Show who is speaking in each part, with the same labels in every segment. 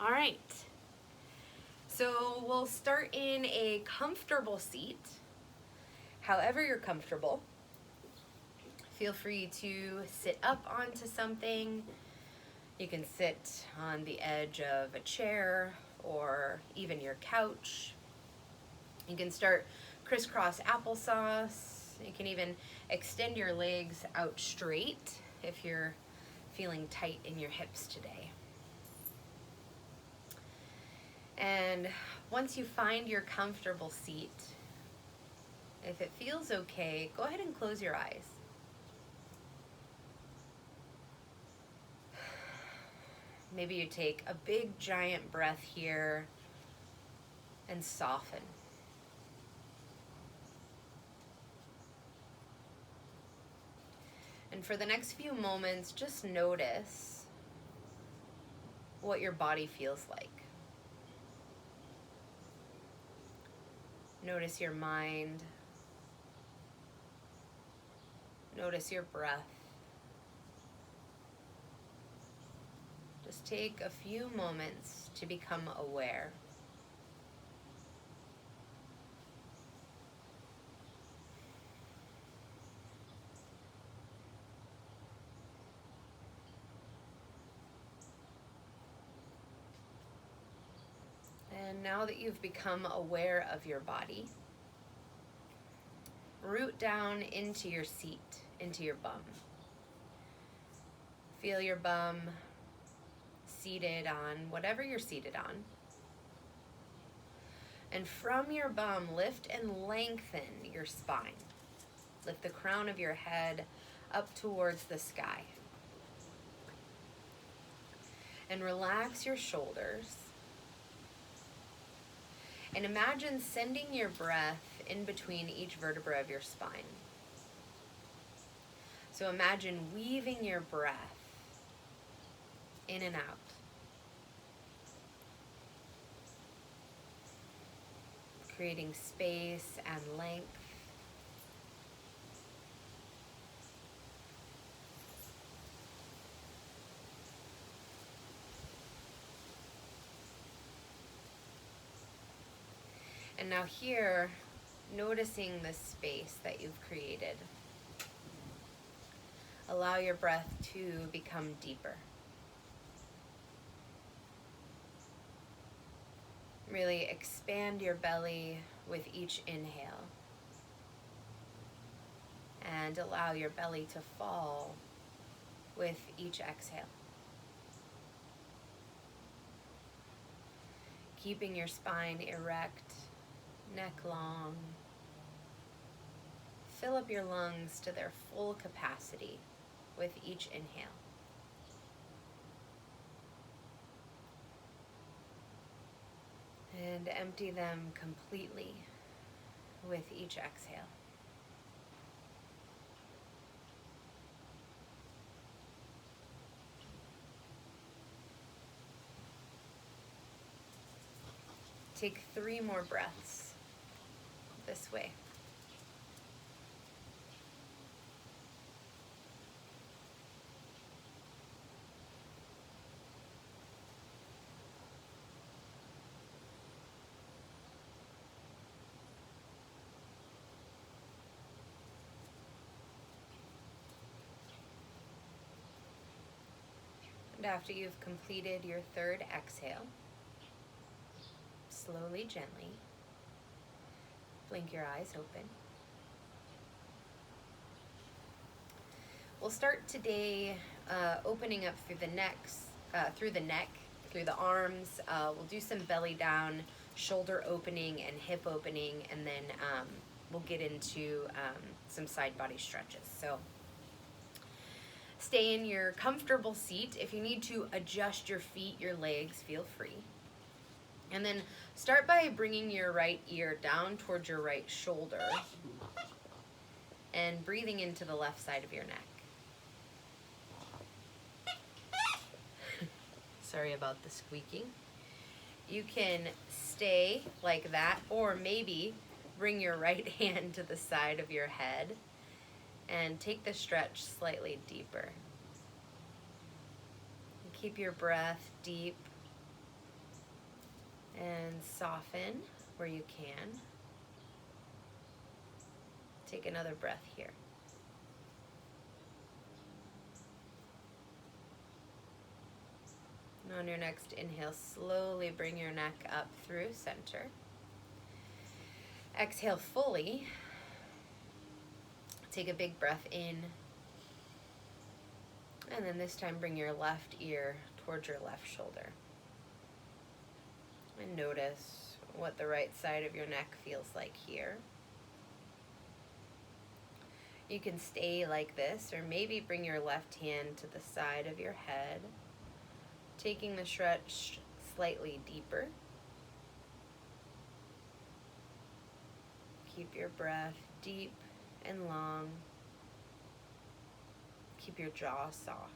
Speaker 1: All right. So we'll start in a comfortable seat. However you're comfortable. Feel free to sit up onto something. You can sit on the edge of a chair or even your couch. You can start crisscross applesauce. You can even extend your legs out straight if you're feeling tight in your hips today. And once you find your comfortable seat, if it feels okay, go ahead and close your eyes. Maybe you take a big giant breath here and soften. And for the next few moments, just notice what your body feels like. Notice your mind. Notice your breath. Just take a few moments to become aware. And now that you've become aware of your body, root down into your seat, into your bum. Feel your bum seated on whatever you're seated on. And from your bum, lift and lengthen your spine. Lift the crown of your head up towards the sky. And relax your shoulders. And imagine sending your breath in between each vertebra of your spine. So imagine weaving your breath in and out. Creating space and length. And now here, noticing the space that you've created. Allow your breath to become deeper. Really expand your belly with each inhale. And allow your belly to fall with each exhale. Keeping your spine erect, neck long. Fill up your lungs to their full capacity with each inhale. And empty them completely with each exhale. Take 3 more breaths this way. And after you've completed your 3rd exhale, slowly, gently, blink your eyes open. We'll start today opening up through the neck, through the arms. We'll do some belly down, shoulder opening, and hip opening, and then we'll get into some side body stretches. So stay in your comfortable seat. If you need to adjust your feet, your legs, feel free. And then start by bringing your right ear down towards your right shoulder and breathing into the left side of your neck. Sorry about the squeaking. You can stay like that, or maybe bring your right hand to the side of your head and take the stretch slightly deeper. Keep your breath deep And soften where you can. Take another breath here. And on your next inhale, slowly bring your neck up through center. Exhale fully. Take a big breath in. And then this time bring your left ear towards your left shoulder. And notice what the right side of your neck feels like here. You can stay like this, or maybe bring your left hand to the side of your head, taking the stretch slightly deeper. Keep your breath deep and long. Keep your jaw soft.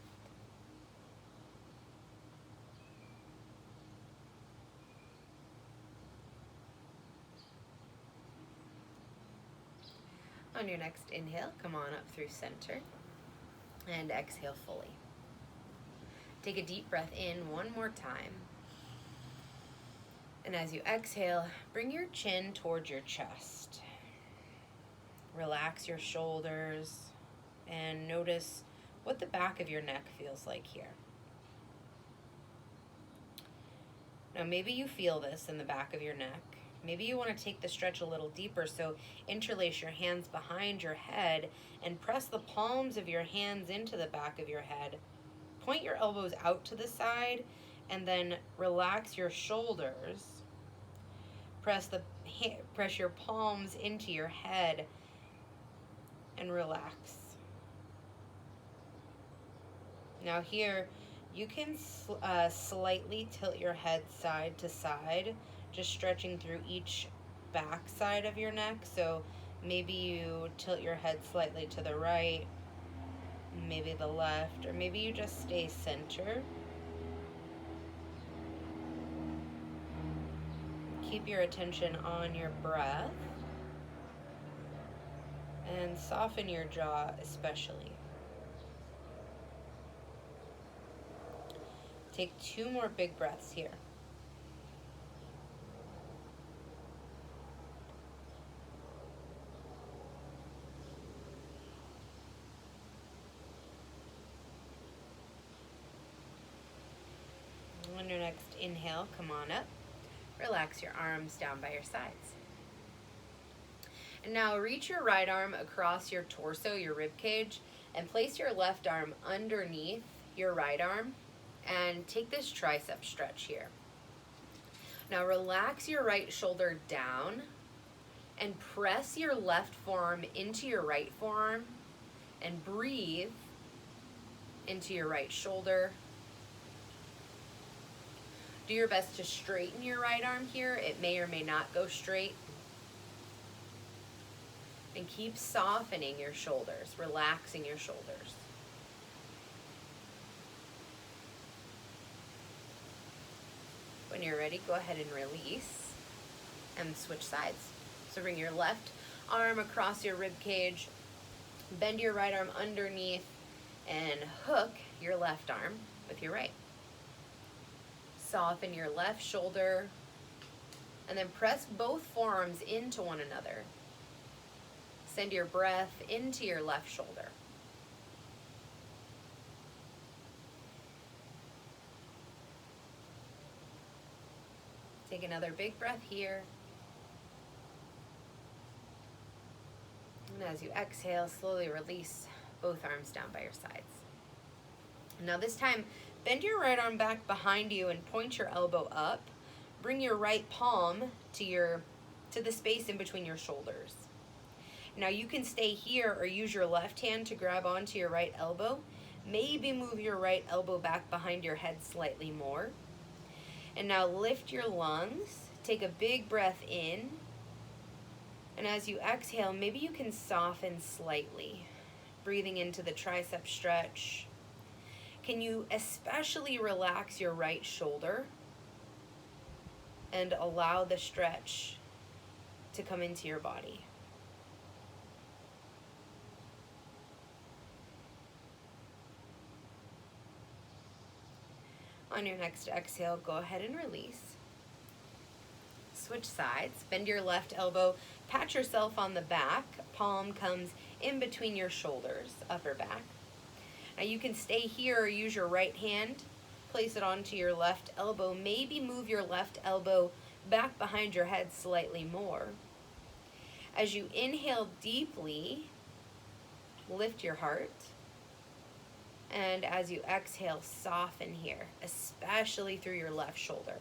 Speaker 1: On your next inhale, come on up through center and exhale fully. Take a deep breath in one more time. And as you exhale, bring your chin towards your chest. Relax your shoulders and notice what the back of your neck feels like here. Now maybe you feel this in the back of your neck. Maybe you want to take the stretch a little deeper, so interlace your hands behind your head and press the palms of your hands into the back of your head. Point your elbows out to the side and then relax your shoulders. Press your palms into your head and relax. Now here, you can slightly tilt your head side to side, just stretching through each back side of your neck. So maybe you tilt your head slightly to the right, maybe the left, or maybe you just stay center. Keep your attention on your breath and soften your jaw especially. Take 2 more big breaths here. On your next inhale, come on up. Relax your arms down by your sides. And now reach your right arm across your torso, your rib cage, and place your left arm underneath your right arm and take this tricep stretch here. Now relax your right shoulder down and press your left forearm into your right forearm and breathe into your right shoulder. Do your best to straighten your right arm here. It may or may not go straight. And keep softening your shoulders, relaxing your shoulders. When you're ready, go ahead and release and switch sides. So bring your left arm across your rib cage, bend your right arm underneath, and hook your left arm with your right. Soften your left shoulder, and then press both forearms into one another. Send your breath into your left shoulder. Take another big breath here. And as you exhale, slowly release both arms down by your sides. Now this time, bend your right arm back behind you and point your elbow up. Bring your right palm to the space in between your shoulders. Now you can stay here or use your left hand to grab onto your right elbow. Maybe move your right elbow back behind your head slightly more. And now lift your lungs. Take a big breath in. And as you exhale, maybe you can soften slightly, breathing into the tricep stretch. Can you especially relax your right shoulder and allow the stretch to come into your body? On your next exhale, go ahead and release. switch sides. Bend your left elbow, pat yourself on the back. Palm comes in between your shoulders, upper back. Now you can stay here or use your right hand. Place it onto your left elbow. Maybe move your left elbow back behind your head slightly more. As you inhale deeply, lift your heart. And as you exhale, soften here, especially through your left shoulder.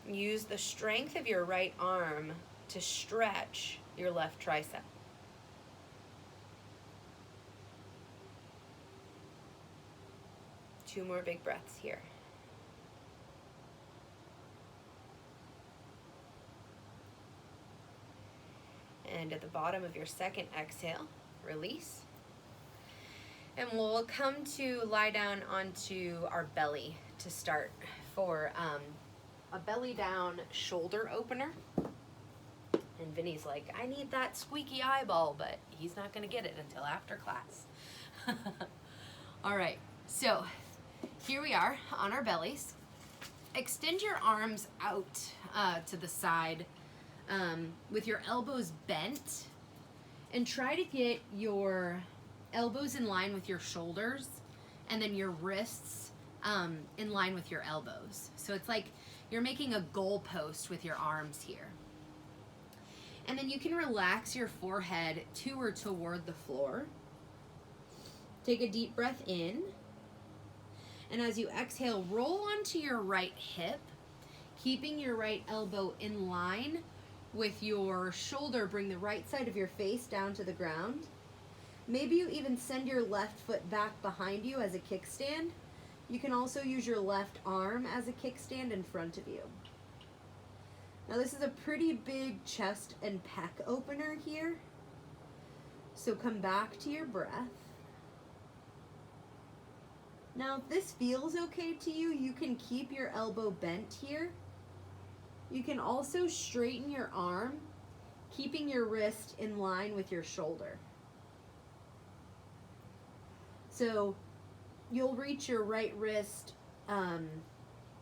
Speaker 1: Use the strength of your right arm to stretch your left tricep. Two more big breaths here. And at the bottom of your second exhale, release. And we'll come to lie down onto our belly to start for a belly down shoulder opener. And Vinny's like, I need that squeaky eyeball, but he's not gonna get it until after class. All right, so here we are on our bellies. Extend your arms out to the side with your elbows bent, and try to get your elbows in line with your shoulders and then your wrists in line with your elbows. So it's like you're making a goalpost with your arms here. And then you can relax your forehead to or toward the floor. Take a deep breath in. And as you exhale, roll onto your right hip, keeping your right elbow in line with your shoulder. Bring the right side of your face down to the ground. Maybe you even send your left foot back behind you as a kickstand. You can also use your left arm as a kickstand in front of you. Now this is a pretty big chest and pec opener here. So come back to your breath. Now if this feels okay to you, you can keep your elbow bent here. You can also straighten your arm, keeping your wrist in line with your shoulder. So you'll reach your right wrist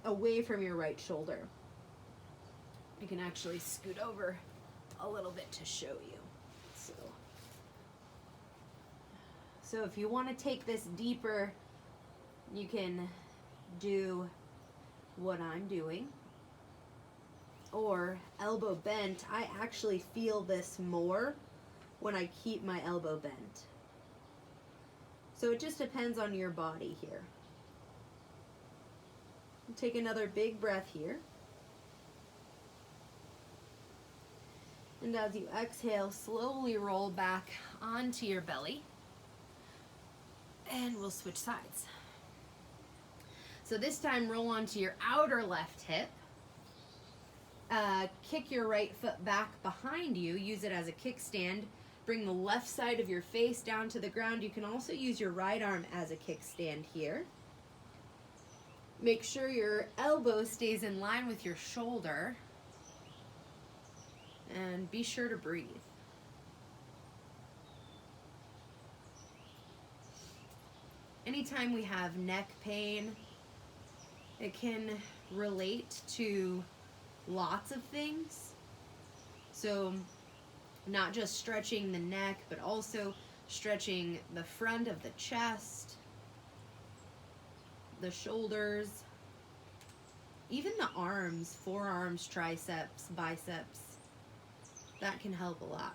Speaker 1: away from your right shoulder. I can actually scoot over a little bit to show you. So if you want to take this deeper, you can do what I'm doing. Or elbow bent. I actually feel this more when I keep my elbow bent. So it just depends on your body here. Take another big breath here. And as you exhale, slowly roll back onto your belly. And we'll switch sides. So this time, roll onto your outer left hip. Kick your right foot back behind you. Use it as a kickstand. Bring the left side of your face down to the ground. You can also use your right arm as a kickstand here. Make sure your elbow stays in line with your shoulder. And be sure to breathe. Anytime we have neck pain, it can relate to lots of things. So not just stretching the neck, but also stretching the front of the chest, the shoulders, even the arms, forearms, triceps, biceps. That can help a lot.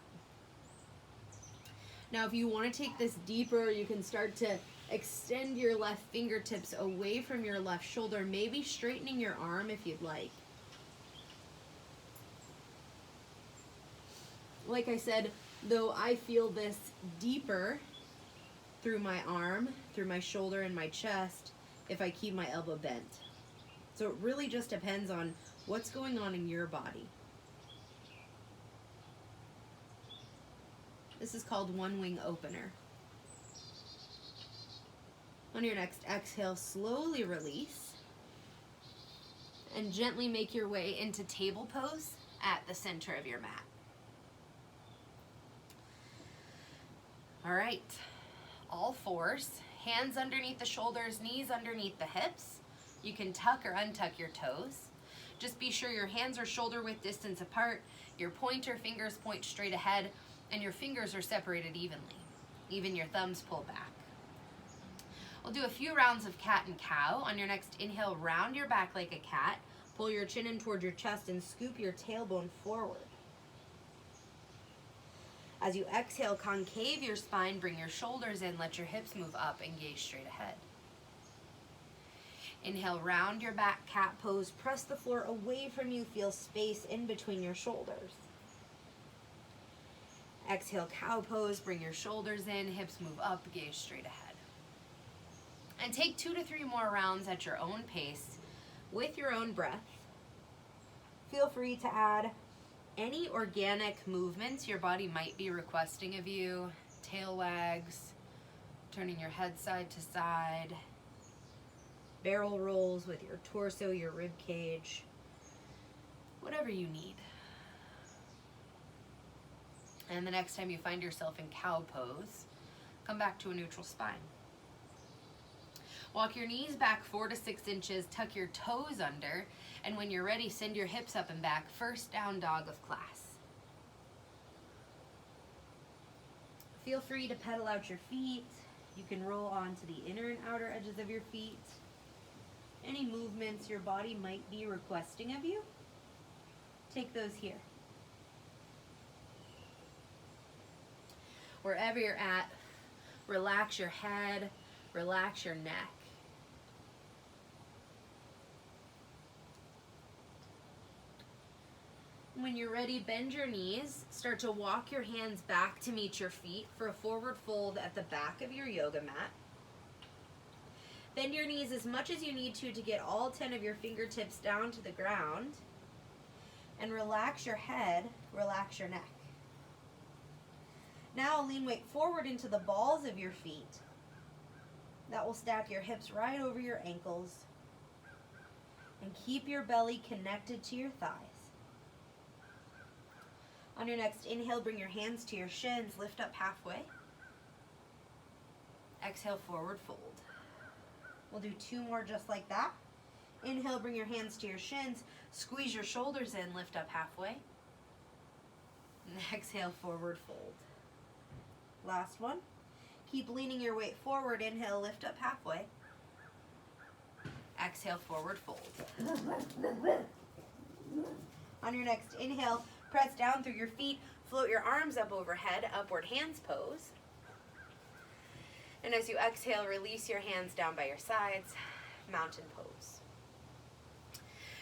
Speaker 1: Now, if you want to take this deeper, you can start to extend your left fingertips away from your left shoulder, maybe straightening your arm if you'd like. Like I said, though, I feel this deeper through my arm, through my shoulder and my chest if I keep my elbow bent. So it really just depends on what's going on in your body. This is called one wing opener. On your next exhale, slowly release and gently make your way into table pose at the center of your mat. All right, all fours, hands underneath the shoulders, knees underneath the hips. You can tuck or untuck your toes. Just be sure your hands are shoulder width distance apart, your pointer fingers point straight ahead, and your fingers are separated evenly. Even your thumbs pull back. We'll do a few rounds of cat and cow. On your next inhale, round your back like a cat. Pull your chin in toward your chest and scoop your tailbone forward. As you exhale, concave your spine, bring your shoulders in, let your hips move up and gaze straight ahead. Inhale, round your back, cat pose. Press the floor away from you, feel space in between your shoulders. Exhale, cow pose, bring your shoulders in, hips move up, gaze straight ahead. And take 2 to 3 more rounds at your own pace with your own breath. Feel free to add any organic movements your body might be requesting of you. Tail wags, turning your head side to side, barrel rolls with your torso, your rib cage, whatever you need. And the next time you find yourself in cow pose, come back to a neutral spine. Walk your knees back 4 to 6 inches, tuck your toes under, and when you're ready, send your hips up and back, first down dog of class. Feel free to pedal out your feet. You can roll onto the inner and outer edges of your feet. Any movements your body might be requesting of you, take those here. Wherever you're at, relax your head, relax your neck. When you're ready, bend your knees. Start to walk your hands back to meet your feet for a forward fold at the back of your yoga mat. Bend your knees as much as you need to get all 10 of your fingertips down to the ground. And relax your head, relax your neck. Now lean weight forward into the balls of your feet. That will stack your hips right over your ankles. And keep your belly connected to your thighs. On your next inhale, bring your hands to your shins, lift up halfway. Exhale, forward fold. We'll do 2 more just like that. Inhale, bring your hands to your shins, squeeze your shoulders in, lift up halfway. And exhale, forward fold. Last one. Keep leaning your weight forward. Inhale, lift up halfway. Exhale, forward fold. On your next inhale, press down through your feet, float your arms up overhead, upward hands pose. And as you exhale, release your hands down by your sides, mountain pose.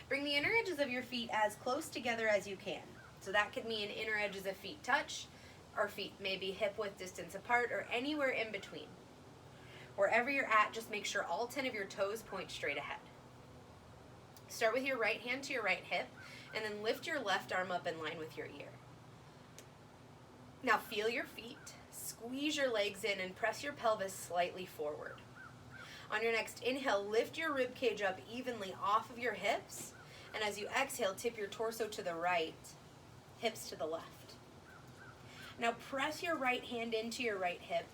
Speaker 1: Bring the inner edges of your feet as close together as you can. So that could mean inner edges of feet touch, or feet maybe hip width distance apart, or anywhere in between. Wherever you're at, just make sure all 10 of your toes point straight ahead. Start with your right hand to your right hip, and then lift your left arm up in line with your ear. Now feel your feet, squeeze your legs in, and press your pelvis slightly forward. On your next inhale, lift your rib cage up evenly off of your hips, and as you exhale, tip your torso to the right, hips to the left. Now press your right hand into your right hip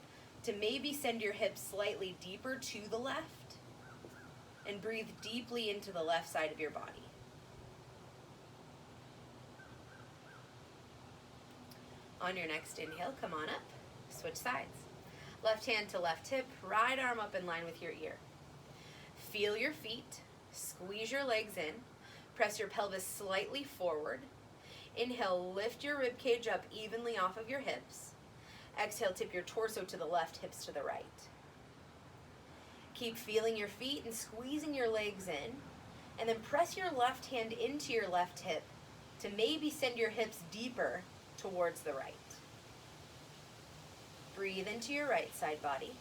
Speaker 1: to maybe send your hips slightly deeper to the left, and breathe deeply into the left side of your body. On your next inhale, come on up, switch sides. Left hand to left hip, right arm up in line with your ear. Feel your feet, squeeze your legs in, press your pelvis slightly forward. Inhale, lift your rib cage up evenly off of your hips. Exhale, tip your torso to the left, hips to the right. Keep feeling your feet and squeezing your legs in, and then press your left hand into your left hip to maybe send your hips deeper towards the right. Breathe into your right side body.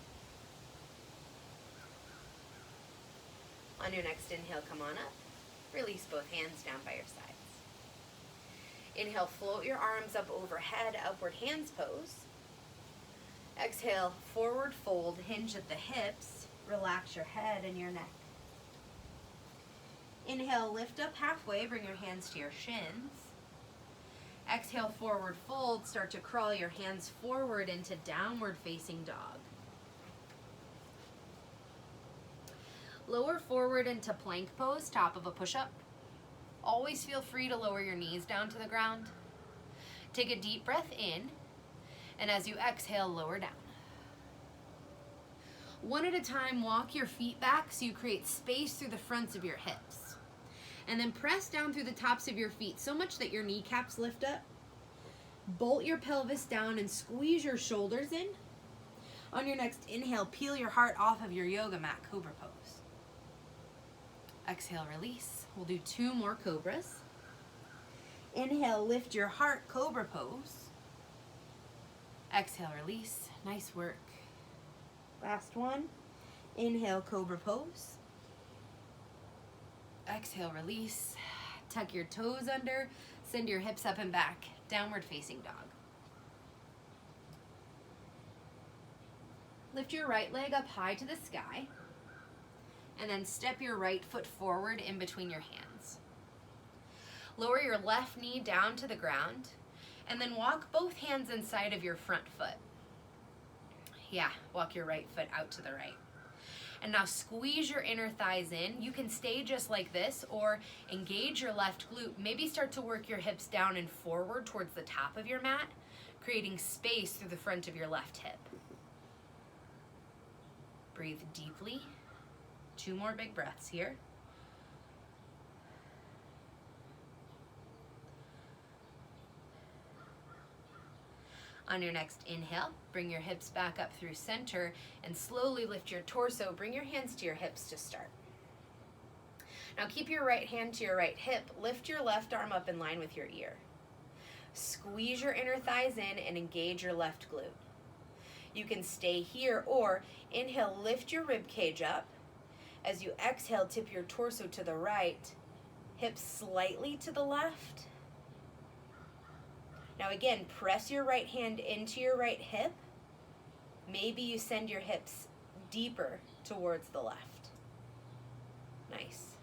Speaker 1: On your next inhale, come on up. Release both hands down by your sides. Inhale, float your arms up overhead, upward hands pose. Exhale, forward fold, hinge at the hips. Relax your head and your neck. Inhale, lift up halfway, bring your hands to your shins. Exhale, forward fold, start to crawl your hands forward into downward facing dog. Lower forward into plank pose, top of a push-up. Always feel free to lower your knees down to the ground. Take a deep breath in, and as you exhale, lower down. One at a time, walk your feet back so you create space through the fronts of your hips. And then press down through the tops of your feet so much that your kneecaps lift up. Bolt your pelvis down and squeeze your shoulders in. On your next inhale, peel your heart off of your yoga mat, cobra pose. Exhale, release. We'll do 2 more cobras. Inhale, lift your heart, cobra pose. Exhale, release. Nice work. Last one. Inhale, cobra pose. Exhale, release. Tuck your toes under. Send your hips up and back. Downward facing dog. Lift your right leg up high to the sky. And then step your right foot forward in between your hands. Lower your left knee down to the ground. And then walk both hands inside of your front foot. Yeah, walk your right foot out to the right. And now squeeze your inner thighs in. You can stay just like this or engage your left glute. Maybe start to work your hips down and forward towards the top of your mat, creating space through the front of your left hip. Breathe deeply. 2 more big breaths here. On your next inhale, bring your hips back up through center and slowly lift your torso. Bring your hands to your hips to start. Now keep your right hand to your right hip. Lift your left arm up in line with your ear. Squeeze your inner thighs in and engage your left glute. You can stay here or inhale, lift your rib cage up. As you exhale, tip your torso to the right, hips slightly to the left. Now again, press your right hand into your right hip. Maybe you send your hips deeper towards the left. Nice.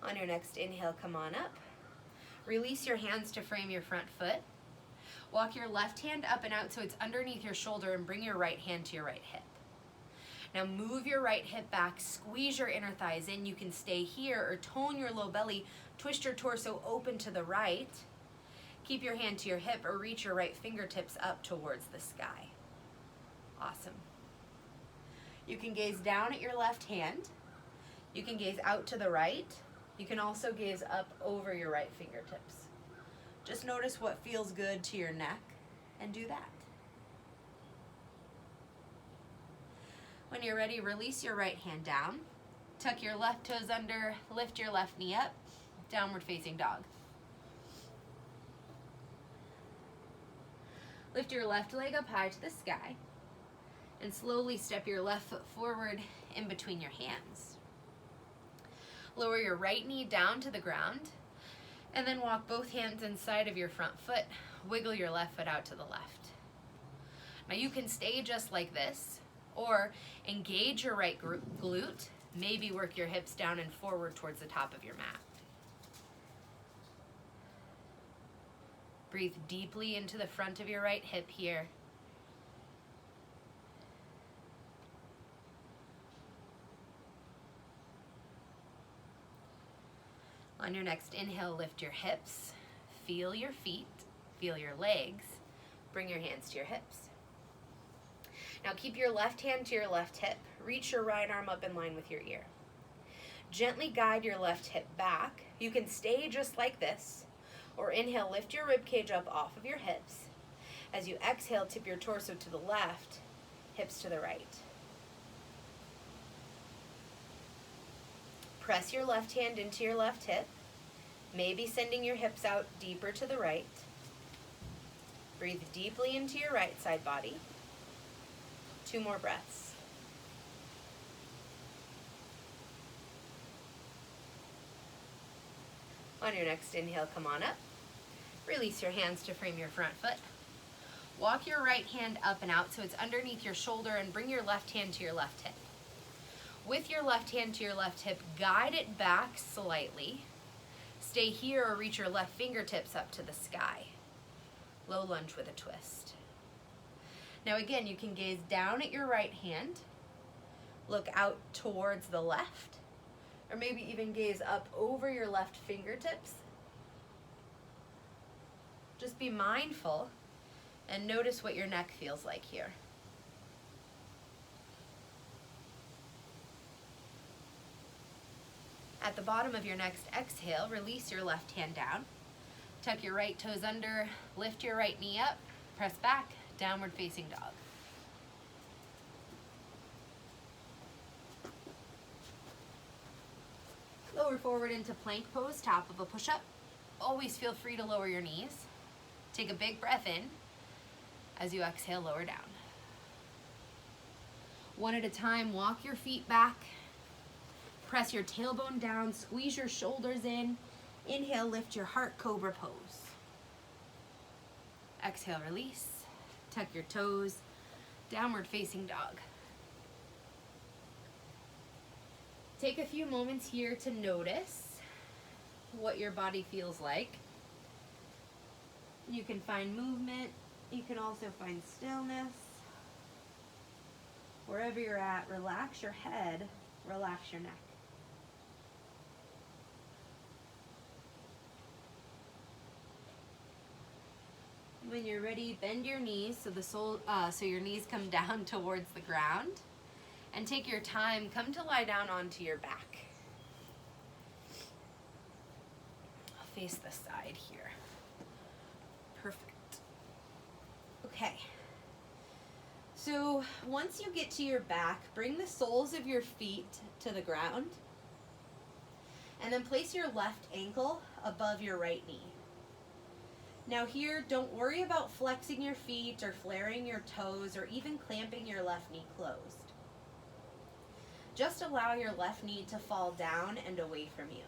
Speaker 1: On your next inhale, come on up. Release your hands to frame your front foot. Walk your left hand up and out so it's underneath your shoulder and bring your right hand to your right hip. Now move your right hip back, squeeze your inner thighs in. You can stay here or tone your low belly. Twist your torso open to the right. Keep your hand to your hip or reach your right fingertips up towards the sky. Awesome. You can gaze down at your left hand. You can gaze out to the right. You can also gaze up over your right fingertips. Just notice what feels good to your neck and do that. When you're ready, release your right hand down. Tuck your left toes under, lift your left knee up. Downward facing dog. Lift your left leg up high to the sky and slowly step your left foot forward in between your hands. Lower your right knee down to the ground and then walk both hands inside of your front foot. Wiggle your left foot out to the left. Now you can stay just like this or engage your right glute. Maybe work your hips down and forward towards the top of your mat. Breathe deeply into the front of your right hip here. On your next inhale, lift your hips, feel your feet, feel your legs, bring your hands to your hips. Now keep your left hand to your left hip, reach your right arm up in line with your ear. Gently guide your left hip back. You can stay just like this, or inhale, lift your rib cage up off of your hips. As you exhale, tip your torso to the left, hips to the right. Press your left hand into your left hip, maybe sending your hips out deeper to the right. Breathe deeply into your right side body. 2 more breaths. On your next inhale, come on up. Release your hands to frame your front foot. Walk your right hand up and out so it's underneath your shoulder and bring your left hand to your left hip. With your left hand to your left hip, guide it back slightly. Stay here or reach your left fingertips up to the sky. Low lunge with a twist. Now again, you can gaze down at your right hand, look out towards the left, or maybe even gaze up over your left fingertips. Just be mindful and notice what your neck feels like here. At the bottom of your next exhale, release your left hand down. Tuck your right toes under, lift your right knee up, press back, downward facing dog. Lower forward into plank pose, top of a push-up. Always feel free to lower your knees. Take a big breath in as you exhale, lower down. One at a time, walk your feet back. Press your tailbone down, squeeze your shoulders in. Inhale, lift your heart, cobra pose. Exhale, release. Tuck your toes, downward facing dog. Take a few moments here to notice what your body feels like. You can find movement. You can also find stillness. Wherever you're at, relax your head, relax your neck. When you're ready, bend your knees so your knees come down towards the ground. And take your time, come to lie down onto your back. I'll face this side here. Perfect. Okay. So once you get to your back, bring the soles of your feet to the ground. And then place your left ankle above your right knee. Now here, don't worry about flexing your feet or flaring your toes or even clamping your left knee closed. Just allow your left knee to fall down and away from you.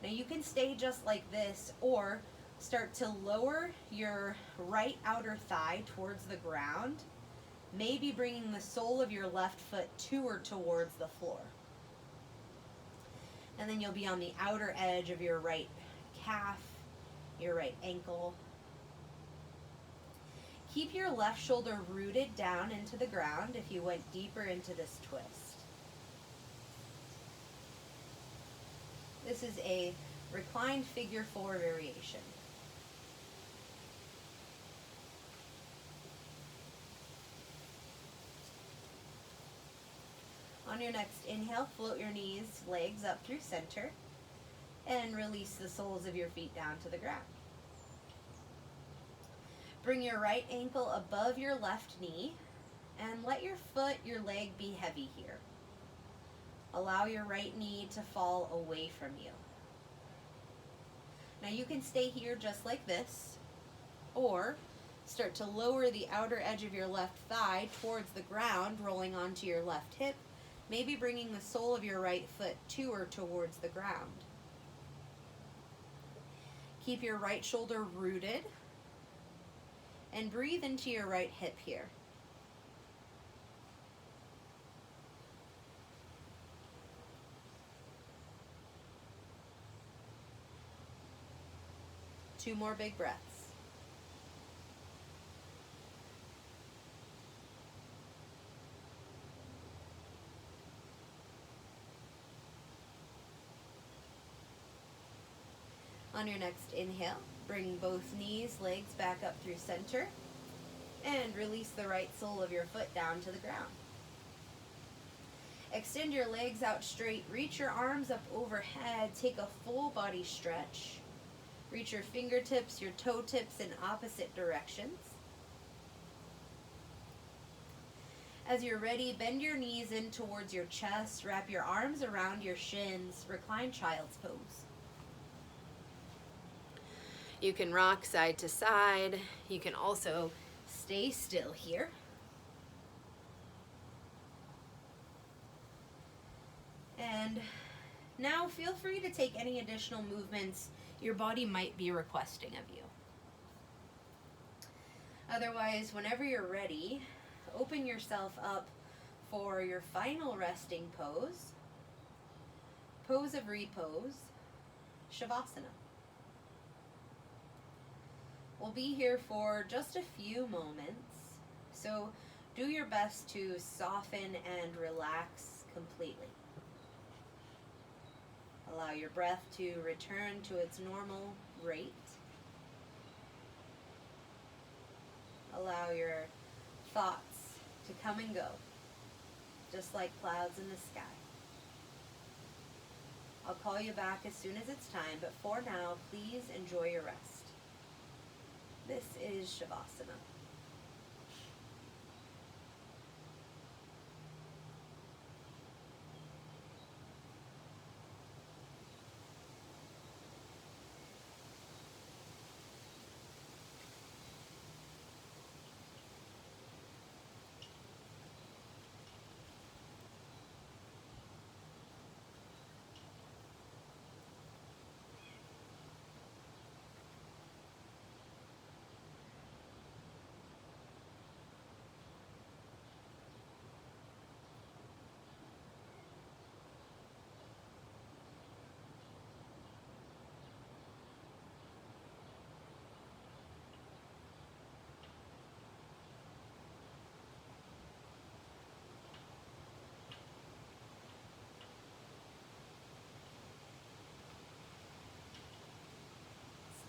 Speaker 1: Now you can stay just like this or start to lower your right outer thigh towards the ground, maybe bringing the sole of your left foot to or towards the floor. And then you'll be on the outer edge of your right calf, your right ankle. Keep your left shoulder rooted down into the ground if you went deeper into this twist. This is a reclined figure 4 variation. On your next inhale, float your knees, legs up through center, and release the soles of your feet down to the ground. Bring your right ankle above your left knee and let your foot, your leg be heavy here. Allow your right knee to fall away from you. Now you can stay here just like this, or start to lower the outer edge of your left thigh towards the ground, rolling onto your left hip, maybe bringing the sole of your right foot to or towards the ground. Keep your right shoulder rooted and breathe into your right hip here. Two more big breaths. On your next inhale, bring both knees, legs back up through center, and release the right sole of your foot down to the ground. Extend your legs out straight, reach your arms up overhead, take a full body stretch. Reach your fingertips, your toe tips in opposite directions. As you're ready, bend your knees in towards your chest, wrap your arms around your shins, recline child's pose. You can rock side to side. You can also stay still here. And now feel free to take any additional movements your body might be requesting of you. Otherwise, whenever you're ready, open yourself up for your final resting pose, pose of repose, Shavasana. We'll be here for just a few moments, so do your best to soften and relax completely. Allow your breath to return to its normal rate. Allow your thoughts to come and go, just like clouds in the sky. I'll call you back as soon as it's time, but for now, please enjoy your rest. This is Shavasana.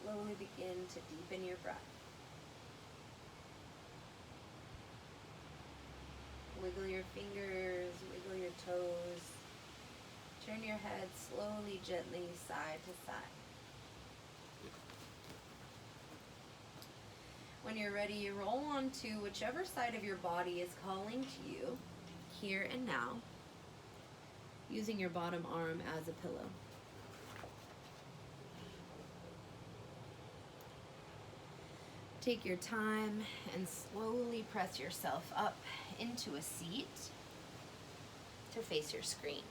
Speaker 1: Slowly begin to deepen your breath. Wiggle your fingers, wiggle your toes. Turn your head slowly, gently, side to side. When you're ready, you roll onto whichever side of your body is calling to you, here and now, using your bottom arm as a pillow. Take your time and slowly press yourself up into a seat to face your screen.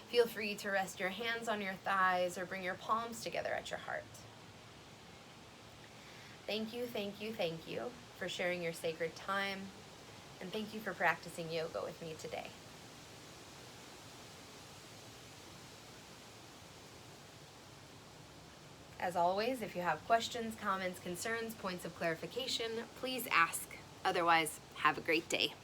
Speaker 1: Feel free to rest your hands on your thighs or bring your palms together at your heart. Thank you, thank you, thank you for sharing your sacred time, and thank you for practicing yoga with me today. As always, if you have questions, comments, concerns, points of clarification, please ask. Otherwise, have a great day.